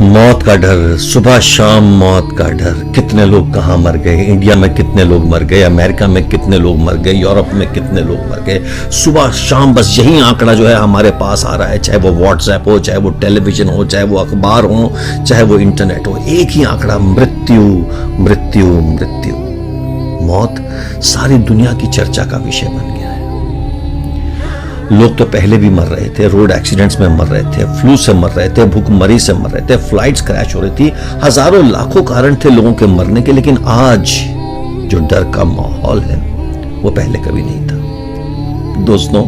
मौत का डर, सुबह शाम मौत का डर। कितने लोग कहाँ मर गए, इंडिया में कितने लोग मर गए, अमेरिका में कितने लोग मर गए, यूरोप में कितने लोग मर गए। सुबह शाम बस यही आंकड़ा जो है हमारे पास आ रहा है, चाहे वो व्हाट्सएप हो, चाहे वो टेलीविजन हो, चाहे वो अखबार हो, चाहे वो इंटरनेट हो, एक ही आंकड़ा, मृत्यु मृत्यु मृत्यु। मौत सारी दुनिया की चर्चा का विषय बन गया है। लोग तो पहले भी मर रहे थे, रोड एक्सीडेंट्स में मर रहे थे, फ्लू से मर रहे थे, भूखमरी से मर रहे थे, फ्लाइट्स क्रैश हो रही थी, हजारों लाखों कारण थे लोगों के मरने के। लेकिन आज जो डर का माहौल है वो पहले कभी नहीं था। दोस्तों,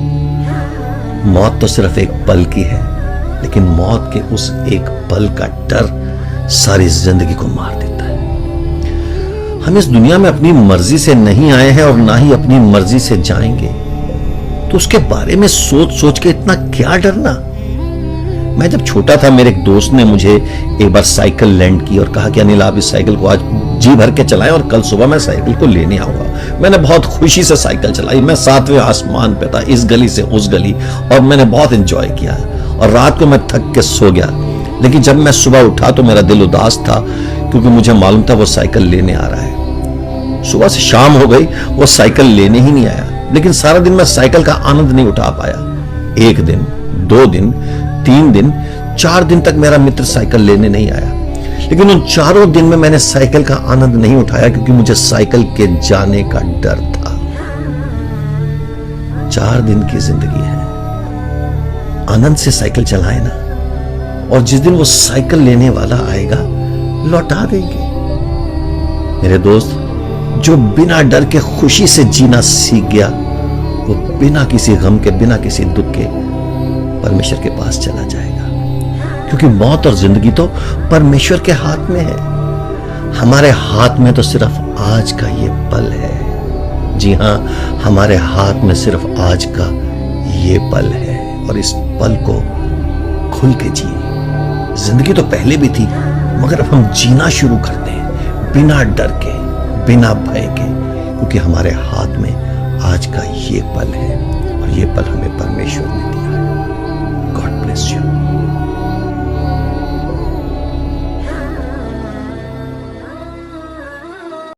मौत तो सिर्फ एक पल की है, लेकिन मौत के उस एक पल का डर सारी जिंदगी को मार देता है। हम इस दुनिया में अपनी मर्जी से नहीं आए हैं और ना ही अपनी मर्जी से जाएंगे, तो उसके बारे में सोच सोच के इतना क्या डरना। मैं जब छोटा था, मेरे एक दोस्त ने मुझे एक बार साइकिल लैंड की और कहा कि अनिल, आप इस साइकिल को आज जी भर के चलाएं और कल सुबह मैं साइकिल को लेने आऊंगा। मैंने बहुत खुशी से साइकिल चलाई, मैं 7वें आसमान पे था, इस गली से उस गली, और मैंने बहुत एंजॉय किया। और रात को मैं थक के सो गया, लेकिन जब मैं सुबह उठा तो मेरा दिल उदास था, क्योंकि मुझे मालूम था वो साइकिल लेने आ रहा है। सुबह से शाम हो गई, वो साइकिल लेने ही नहीं आया। लेकिन सारा दिन मैं साइकिल का आनंद नहीं उठा पाया। 1 दिन, 2 दिन, 3 दिन, 4 दिन तक मेरा मित्र साइकिल लेने नहीं आया। लेकिन उन 4 दिन में मैंने साइकिल का आनंद नहीं उठाया, क्योंकि मुझे साइकिल के जाने का डर था। 4 दिन की जिंदगी है, आनंद से साइकिल चलाए ना, और जिस दिन वो साइकिल लेने वाला आएगा लौटा देंगे। मेरे दोस्त, जो बिना डर के खुशी से जीना सीख गया, वो बिना किसी गम के, बिना किसी दुख के परमेश्वर के पास चला जाएगा। क्योंकि मौत और जिंदगी तो परमेश्वर के हाथ में है। हमारे हाथ में तो सिर्फ आज का ये पल है। जी हां, हमारे हाथ में सिर्फ आज का ये पल है, और इस पल को खुल के जिए। जिंदगी तो पहले भी थी, मगर अब हम जीना शुरू करते हैं बिना डर के, बिना भय के, क्योंकि हमारे हाथ में आज का ये पल है, और ये पल हमें परमेश्वर